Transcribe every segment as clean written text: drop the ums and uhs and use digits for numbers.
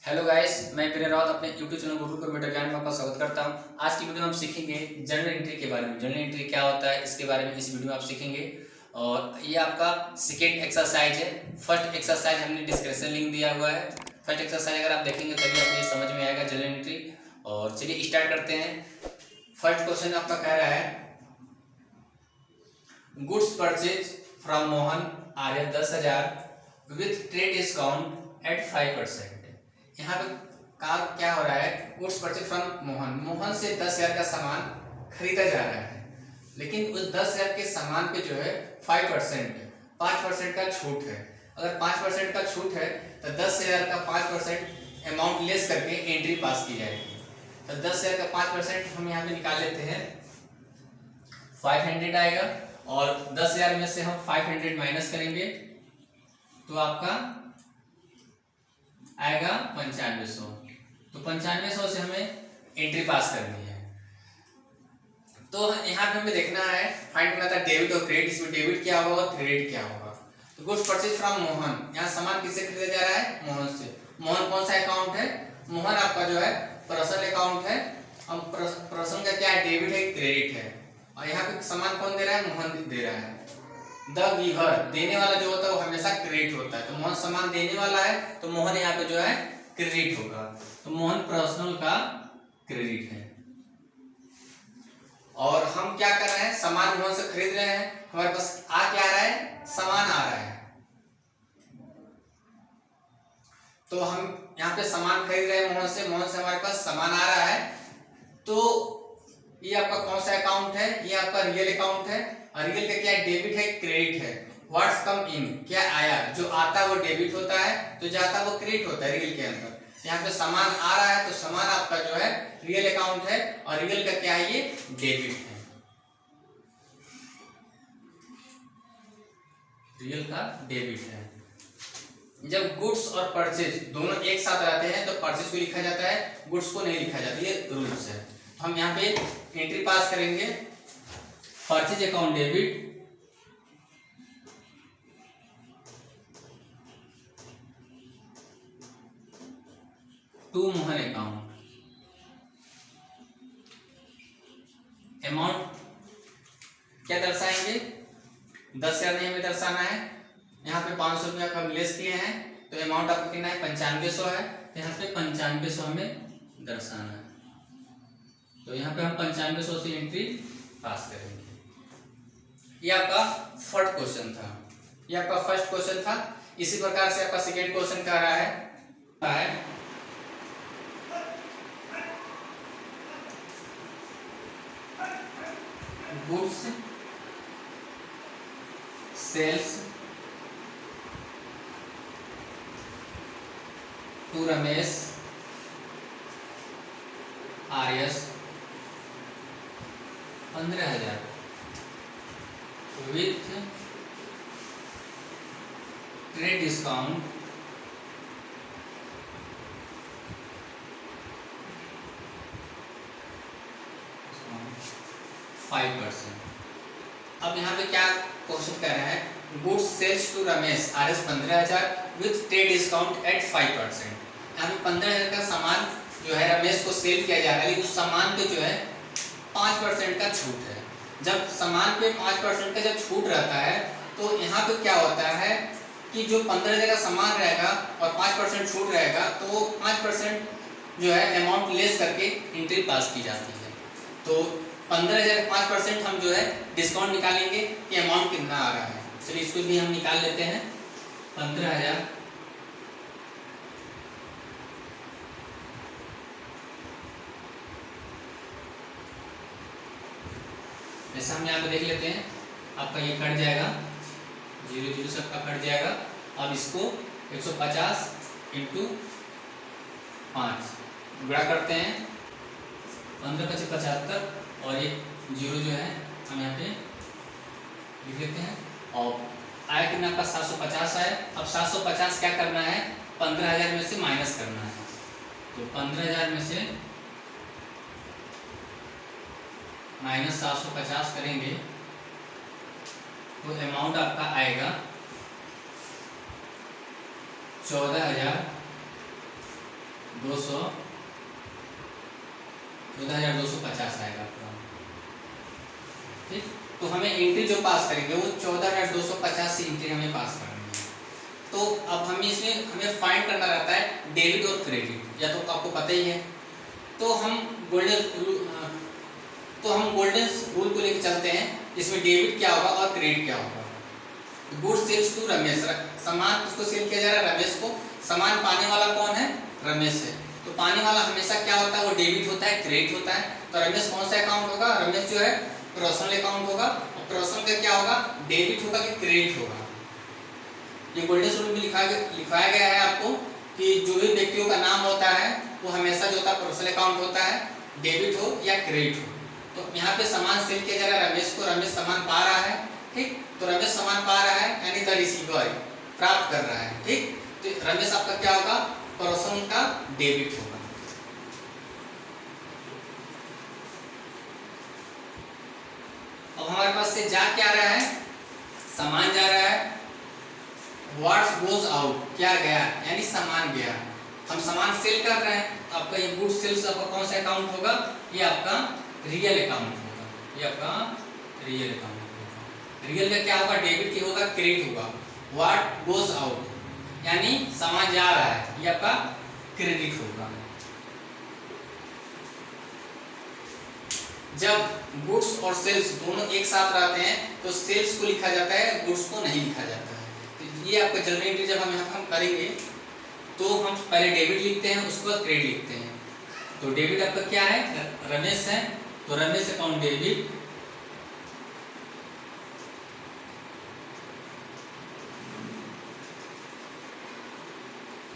Hello guys, मैं प्रेरक रावत अपने यूट्यूब चैनल गुरु कंप्यूटर ज्ञान में आपका स्वागत करता हूं। आज की वीडियो में हम सीखेंगे जर्नल एंट्री के बारे में। जर्नल एंट्री क्या होता है इसके बारे में इस वीडियो में आप सीखेंगे। और ये आपका सेकेंड एक्सरसाइज है। फर्स्ट एक्सरसाइज हमने डिस्क्रिप्शन लिंक दिया हुआ है। फर्स्ट एक्सरसाइज अगर आप देखेंगे तभी आपको ये समझ में आएगा जर्नल एंट्री। और चलिए स्टार्ट करते हैं। फर्स्ट क्वेश्चन आपका कह रहा है, गुड्स परचेज फ्रॉम मोहन आर्य 10,000 विथ ट्रेड डिस्काउंट एट 5%। यहाँ पे काम क्या हो रहा है, goods purchase from Mohan, Mohan से 10,000 का सामान खरीदा जा रहा है, लेकिन उस 10,000 के सामान पे जो है 5% का छूट है। अगर 5% का छूट है तो 10,000 का 5% अमाउंट लेस करके एंट्री पास की जाएगी। तो 10,000 का 5% हम यहाँ पे निकाल लेते हैं, 500 आएगा और 10,000 में से हम 500 माइनस करेंगे तो आपका आएगा 9500। तो 9500 से हमें एंट्री पास करनी है। तो यहाँ पे हमें देखना है, फाइंड करना था डेबिट और क्रेडिट। इसमें डेबिट क्या होगा और क्रेडिट क्या होगा। तो गुड्स परचेज फ्रॉम मोहन, यहाँ सामान किससे खरीदा जा रहा है, मोहन से। मोहन कौन सा अकाउंट है, मोहन आपका जो है पर्सनल अकाउंट है। हम पर्सनल का क्या है, डेबिट है क्रेडिट है। और यहाँ पे सामान कौन दे रहा है, मोहन दे रहा है। द गिवर, देने वाला जो होता है वो हमेशा क्रेडिट होता है। तो मोहन सामान देने वाला है तो मोहन यहाँ पे जो है क्रेडिट होगा। तो मोहन पर्सनल का क्रेडिट है। और हम क्या कर रहे हैं, सामान मोहन से खरीद रहे हैं, हमारे पास क्या आ रहा है, सामान आ रहा है। तो हम यहाँ पे सामान खरीद रहे हैं मोहन से हमारे पास सामान आ रहा है। तो ये आपका कौन सा अकाउंट है, ये आपका रियल अकाउंट है। और रियल का क्या है, डेबिट है क्रेडिट है। व्हाट्स कम इन, क्या आया, जो आता है वो डेबिट होता है, तो जाता है वो क्रेडिट होता है रियल के अंदर। यहाँ पे सामान आ रहा है तो सामान आपका जो है रियल अकाउंट है और रियल का क्या है, ये डेबिट है। रियल का डेबिट है। जब गुड्स और परचेज दोनों एक साथ रहते हैं तो परचेज को लिखा जाता है, गुड्स को नहीं लिखा जाता, ये रूल्स है। हम यहाँ पे एंट्री पास करेंगे, purchase account debit, to Mohan account. Amount क्या दर्शाएंगे, 10,000 नहीं हमें दर्शाना है। यहाँ पे 500 रुपया का लेस किए हैं तो अमाउंट आपको कितना है, 9500 है। तो यहाँ पे 9500 हमें दर्शाना है। तो यहाँ पे हम 9500 से एंट्री पास करेंगे। ये आपका फर्स्ट क्वेश्चन था, ये आपका फर्स्ट क्वेश्चन था। इसी प्रकार से आपका सेकेंड क्वेश्चन कह रहा है goods sales to Ramesh RS 15,000 with trade discount 5%। अब यहाँ पे क्या क्वेश्चन कह रहा है, goods sales to Ramesh RS 15,000 with trade discount at 5%। यहाँ पे 15,000 का सामान जो है रमेश को सेल किया जा रहा है, लेकिन उस सामान पे जो है 5% का छूट है। जब सामान पे 5% का जब छूट रहता है तो यहाँ पे क्या होता है कि जो 15,000 का सामान रहेगा और 5% छूट रहेगा तो वो 5% जो है अमाउंट लेस करके एंट्री पास की जाती है। तो 15,000 का 5% हम जो है डिस्काउंट निकालेंगे कि अमाउंट कितना आ रहा है। चलिए इसको भी हम निकाल लेते हैं। 15,000 जैसे हम यहाँ पे देख लेते हैं, आपका ये कट जाएगा, 0 सबका कट जाएगा। अब इसको 150 इंटू 5 गुणा करते हैं, 15×5 = 75 और ये 0 जो है हम यहाँ पे लिख लेते हैं। और आया कितना आपका 750 आया। अब 750 क्या करना है, 15,000 में से माइनस करना है। तो 15,000 में से माइनस 750 करेंगे तो अमाउंट आपका आएगा 14,000 14,250 आएगा आपका। ठीक, तो हमें एंट्री जो पास करेंगे वो 14,250 एंट्री हमें पास करनी है। तो अब हम इसमें हमें फाइंड करना रहता है डेबिट और क्रेडिट, या तो आपको पता ही है। तो हम गोल्डन रूल को लेकर चलते हैं, इसमें डेबिट क्या होगा और क्रेडिट क्या होगा। गुड सेल्स टू रमेश, सामान उसको सेल किया जा रहा है रमेश को, सामान पाने वाला कौन है, रमेश है। तो पाने वाला हमेशा क्या होता है, वो डेबिट होता है, क्रेडिट होता है। तो रमेश कौन सा अकाउंट होगा, रमेश जो है पर्सनल अकाउंट होगा, और पर्सनल का क्या होगा, डेबिट होगा कि क्रेडिट होगा। ये गोल्डन रूल में लिखाया गया है आपको कि जो भी व्यक्तियों का नाम होता है वो हमेशा जो होता है पर्सनल अकाउंट होता है, डेबिट हो या क्रेडिट हो। तो यहाँ पे सामान सेल किया जा रहा है रमेश को, रमेश सामान पा रहा है। ठीक, तो रमेश सामान पा रहा है यानी द रिसीवर प्राप्त कर रहा है। ठीक, तो रमेश आपका क्या होगा, पर्सनल का डेबिट होगा। अब हमारे पास से जा क्या रहा है, सामान जा रहा है। व्हाट गोज आउट, क्या गया यानी सामान गया। हम सामान सेल कर रहे हैं, तो आपका ये गुड सेल्स आपका कौन सा अकाउंट होगा, ये आपका रियल अकाउंट होगा। ये आपका रियल अकाउंट होगा। रियल का क्या होगा, डेबिट की होगा, क्रेडिट होगा। व्हाट गोज आउट यानी सामान जा रहा है, ये आपका क्रेडिट होगा। जब गुड्स और सेल्स दोनों एक साथ रहते हैं तो सेल्स को लिखा जाता है, गुड्स को नहीं लिखा जाता है। तो ये आपका जनरल एंट्री जब हम यहाँ हम करेंगे तो हम पहले डेबिट लिखते हैं, उसके बाद क्रेडिट लिखते हैं। तो डेबिट आपका क्या है, रमेश है, तो Ramesh account debit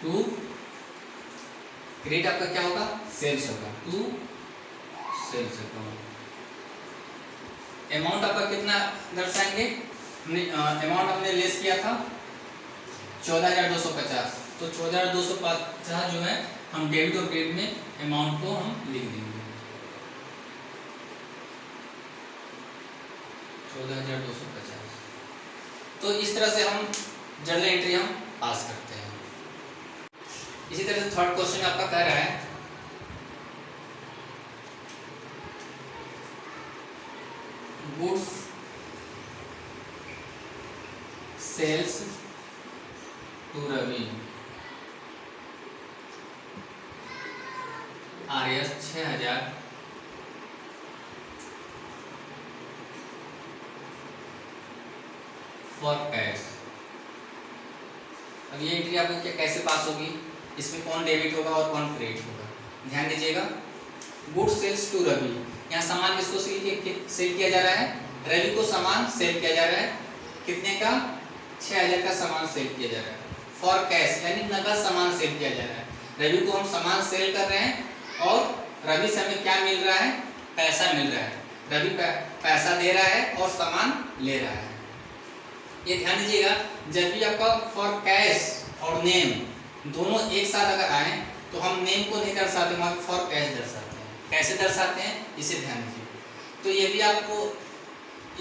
to, credit आपका क्या होगा, सेल्स होगा, टू सेल्स अकाउंट। अमाउंट आपका कितना दर्शाएंगे, अमाउंट हमने लेस किया था 14,250, तो 14,250 जो है हम डेबिट और क्रेडिट में अमाउंट को हम लिख देंगे 14,250। तो इस तरह से हम जर्नल एंट्री हम पास करते हैं। इसी तरह से थर्ड क्वेश्चन आपका कह रहा है goods sales to Ravi RS 6,000 for cash. अब ये एंट्री आपको क्या कैसे पास होगी, इसमें कौन डेबिट होगा और कौन क्रेडिट होगा, ध्यान दीजिएगा। गुड्स सेल्स टू रवि, यहाँ सामान किसको सेल किया जा रहा है, रवि को सामान सेल किया जा रहा है। कितने का, 6,000 का सामान सेल किया जा रहा है। फॉर कैश यानी नगद सामान सेल किया जा रहा है। रवि को हम सामान सेल कर रहे हैं और रवि से हमें क्या मिल रहा है, पैसा मिल रहा है। रवि पैसा दे रहा है और सामान ले रहा है। ये ध्यान दीजिएगा, जब भी आपका फॉर कैश और नेम दोनों एक साथ अगर आए तो हम नेम को नहीं दर्शाते, वहाँ फॉर कैश दर्शाते हैं। कैसे दर्शाते हैं इसे ध्यान दीजिए। तो ये भी आपको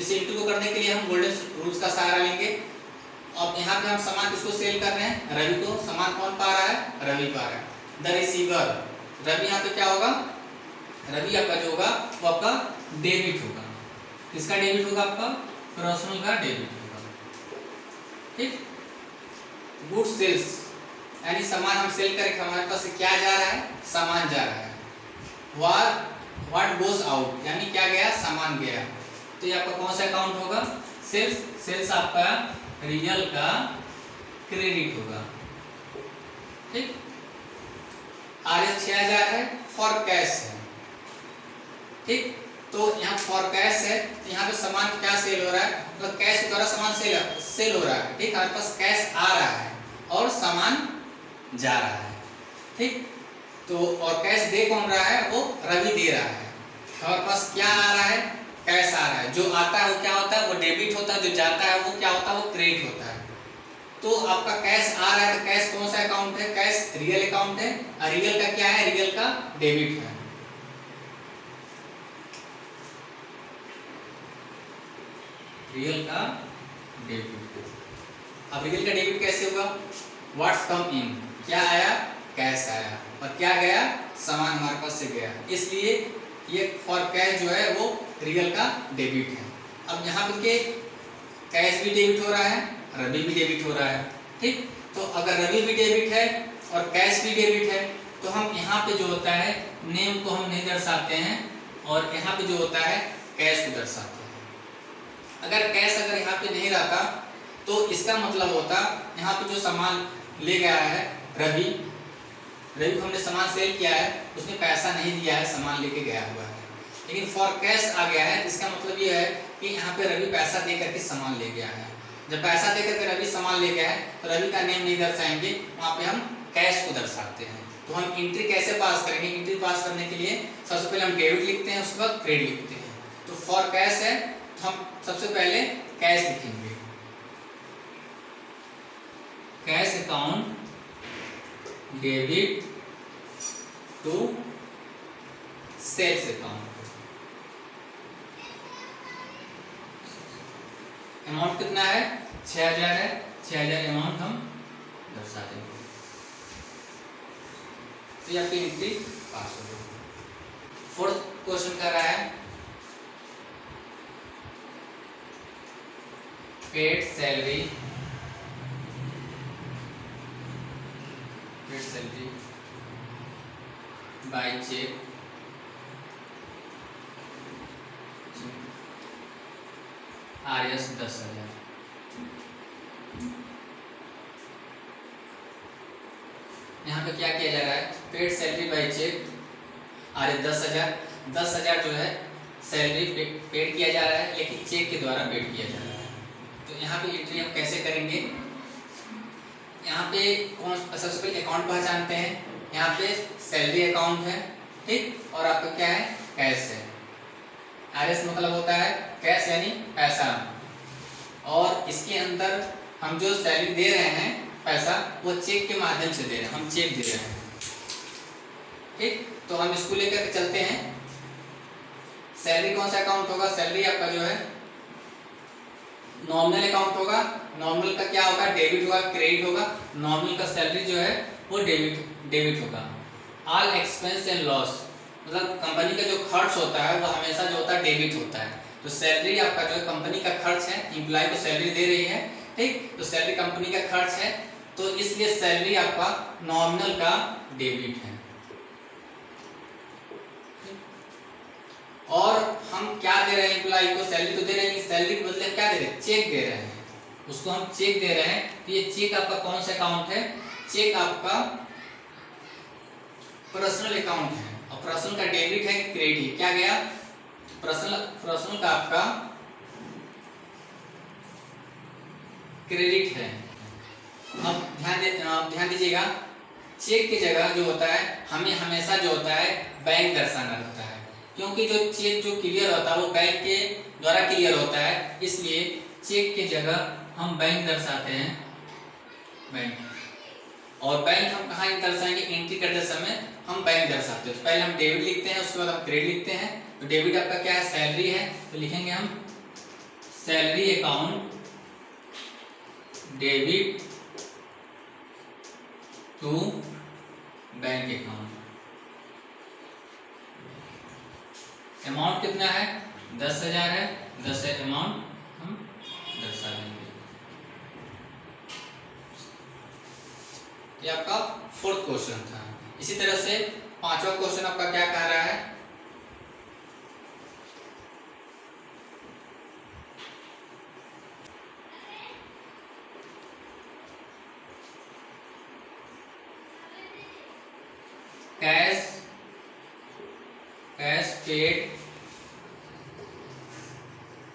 इस एंट्री को करने के लिए हम गोल्डन रूल्स का सहारा लेंगे। अब यहाँ पे हम सामान किसको सेल कर रहे हैं, रवि को। सामान कौन पा रहा है, रवि पा रहा है। द रिसीवर, रवि यहाँ पे क्या होगा, रवि आपका जो होगा वो आपका डेबिट होगा। किसका डेबिट होगा, आपका पर्सनल का डेबिट होगा। ठीक, गुड सेल्स यानी सामान हम सेल करके हमारे पास क्या जा रहा है, सामान जा रहा है। व्हाट गोज आउट यानी क्या गया, सामान गया। तो ये आपका कौन सा अकाउंट होगा, सेल्स। सेल्स आपका रियल का क्रेडिट होगा। ठीक, RS 6,000 है, फॉर कैश है। ठीक, तो यहाँ फॉर कैश है, तो यहाँ पे सामान क्या सेल हो रहा है, तो कैश के द्वारा सामान सेल हो रहा है। ठीक, हमारे पास कैश आ रहा है और सामान जा रहा है। ठीक, तो और कैश दे कौन रहा है, वो रवि दे रहा है। हमारे पास क्या आ रहा है, कैश आ रहा है। जो आता है वो क्या होता है, वो डेबिट होता है। जो जाता है वो क्या होता है, वो क्रेडिट होता है। तो आपका कैश आ रहा है, तो कैश कौन सा अकाउंट है, कैश रियल अकाउंट है। और रियल का क्या है, रियल का डेबिट है। रियल का डेबिट। अब रियल का डेबिट कैसे होगा, व्हाट्स कम इन, क्या आया, कैश आया, और क्या गया, सामान हमारे पास से गया, इसलिए ये फॉर कैश जो है वो रियल का डेबिट है। अब यहाँ पे के कैश भी डेबिट हो रहा है, रवि भी डेबिट हो रहा है, ठीक। तो अगर रवि भी डेबिट है और कैश भी डेबिट है तो हम यहाँ पे जो होता है नेम को हम नहीं दर्शाते हैं और यहाँ पे जो होता है कैश को दर्शाते हैं। अगर कैश अगर यहाँ पे नहीं रहता तो इसका मतलब होता यहाँ पे जो सामान ले गया है रवि को हमने सामान सेल किया है, उसने पैसा नहीं दिया है, सामान लेके गया हुआ है, लेकिन फॉर कैश आ गया है, इसका मतलब ये है कि यहाँ पे रवि पैसा दे करके सामान ले गया है। जब पैसा दे करके रवि सामान ले गया है तो रवि का नेम नहीं दर्शाएंगे, वहाँ पे हम कैश को दर्शाते हैं। तो हम एंट्री कैसे पास करेंगे, एंट्री पास करने के लिए सबसे पहले हम डेबिट लिखते हैं, उसके बाद क्रेडिट लिखते हैं। तो फॉर कैश है तो हम सबसे पहले कैश लिखेंगे, cash account debit to sales account. Amount कितना है, 6000 है, 6000 अमाउंट हम दर्शा देंगे, तो आपकी एंट्री पास हो गई। फोर्थ क्वेश्चन कर रहा है paid salary by cheque RS 10,000। यहाँ पे क्या किया जा रहा है, paid salary by cheque RS 10,000, 10,000 जो है सैलरी पेड किया जा रहा है, लेकिन चेक के द्वारा पेड किया जा रहा है। तो यहाँ पे एंट्री हम कैसे करेंगे, यहाँ पे कौन सबसे पहले अकाउंट पहचानते हैं, यहाँ पे सैलरी अकाउंट है, ठीक, और आपका क्या है, कैश है। RS मतलब होता है कैश यानी पैसा, और इसके अंदर हम जो सैलरी दे रहे हैं पैसा वो चेक के माध्यम से दे रहे हैं, हम चेक दे रहे हैं, ठीक। तो हम इसको लेकर के चलते हैं। सैलरी कौन सा अकाउंट होगा, सैलरी आपका जो है नॉमिनल अकाउंट होगा, नॉमिनल का क्या होगा, डेबिट होगा, क्रेडिट होगा। नॉमिनल का सैलरी जो है वो डेबिट होगा। ऑल एक्सपेंस एंड लॉस मतलब कंपनी का जो खर्च होता है वो हमेशा जो होता है डेबिट होता है। तो सैलरी आपका जो है कंपनी का खर्च है, एम्प्लॉय को सैलरी दे रही है, ठीक, तो सैलरी कंपनी का खर्च है, तो इसलिए सैलरी आपका नॉमिनल का डेबिट है। और हम क्या दे रहे हैं एम्प्लॉय को, सैलरी तो दे रहे हैं, सैलरी के बदले क्या दे रहे हैं, चेक दे रहे हैं, उसको हम चेक दे रहे हैं। तो ये चेक आपका कौन सा अकाउंट है, चेक आपका पर्सनल अकाउंट है, और पर्सनल का डेबिट है, क्रेडिट क्या गया, पर्सनल का आपका क्रेडिट है। अब ध्यान दीजिएगा, चेक की जगह जो होता है हमें हमेशा जो होता है बैंक दर्शाना रहता है, क्योंकि जो चेक जो क्लियर होता है वो बैंक के द्वारा क्लियर होता है, इसलिए चेक की जगह हम बैंक दर्शाते हैं, बैंक। और बैंक हम कहाँ दर्शाएंगे, एंट्री करते समय हम बैंक दर्शाते हैं। तो पहले हम डेबिट लिखते हैं, उसके बाद हम क्रेडिट लिखते हैं। तो डेबिट आपका क्या है, सैलरी है, तो लिखेंगे हम salary account debit to bank account. Amount कितना है, 10,000 है, 10,000 अमाउंट हम दर्शा देंगे। ये आपका फोर्थ क्वेश्चन था। इसी तरह से पांचवा क्वेश्चन आपका क्या कह रहा है, cash paid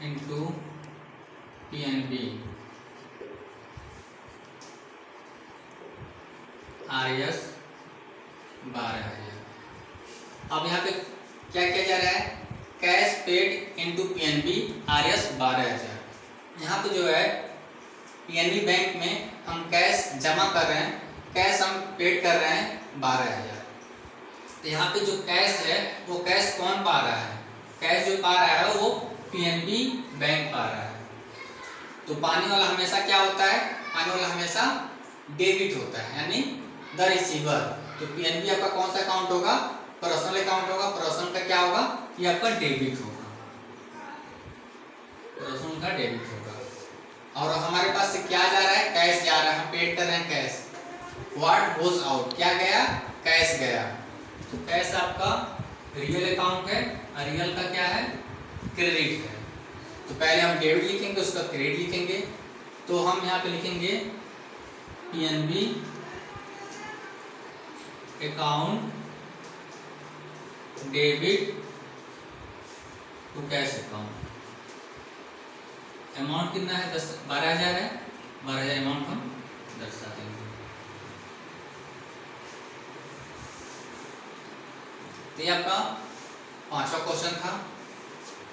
into PNB RS 12,000। अब यहाँ पे क्या किया जा रहा है, cash paid into PNB RS 12,000। यहाँ पे जो है PNB बैंक में हम कैश जमा कर रहे हैं, कैश हम पेड कर रहे हैं 12,000। तो यहाँ पे जो कैश है वो कैश कौन पा रहा है, कैश जो पा रहा है वो PNB बैंक पा रहा है। तो पाने वाला हमेशा क्या होता है, पाने वाला हमेशा डेबिट होता है, यानी द रिसीवर, तो पीएनबी आपका कौन सा अकाउंट होगा? पर्सनल अकाउंट होगा। पर्सनल का क्या होगा? ये आपका डेबिट होगा, पर्सनल का डेबिट होगा। और हमारे पास से क्या जा रहा है? कैश जा रहा है, हम पेड कर रहे हैं कैश। व्हाट गोज आउट, क्या गया? कैश गया। तो कैश आपका रियल अकाउंट है और रियल का क्या है? क्रेडिट है। तो पहले हम डेबिट लिखेंगे, उसका क्रेडिट लिखेंगे। तो हम यहाँ पे लिखेंगे PNB account debit to cash account. Amount कितना है? 12,000 है। 12,000 अमाउंट हम दर्शा देंगे। तो ये आपका 5वां क्वेश्चन था।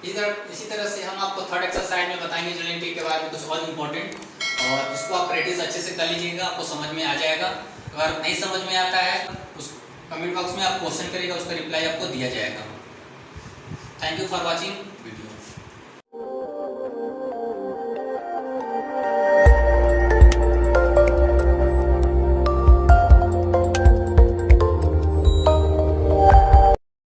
इसी तरह से हम आपको थर्ड एक्सरसाइज में बताएंगे जनरल एंट्री के बारे में कुछ और इम्पोर्टेंट, और इसको आप प्रैक्टिस अच्छे से कर लीजिएगा, आपको समझ में आ जाएगा। अगर नहीं समझ में आता है उस कमेंट बॉक्स में आप क्वेश्चन करिएगा, उसका रिप्लाई आपको दिया जाएगा। Thank you for watching video.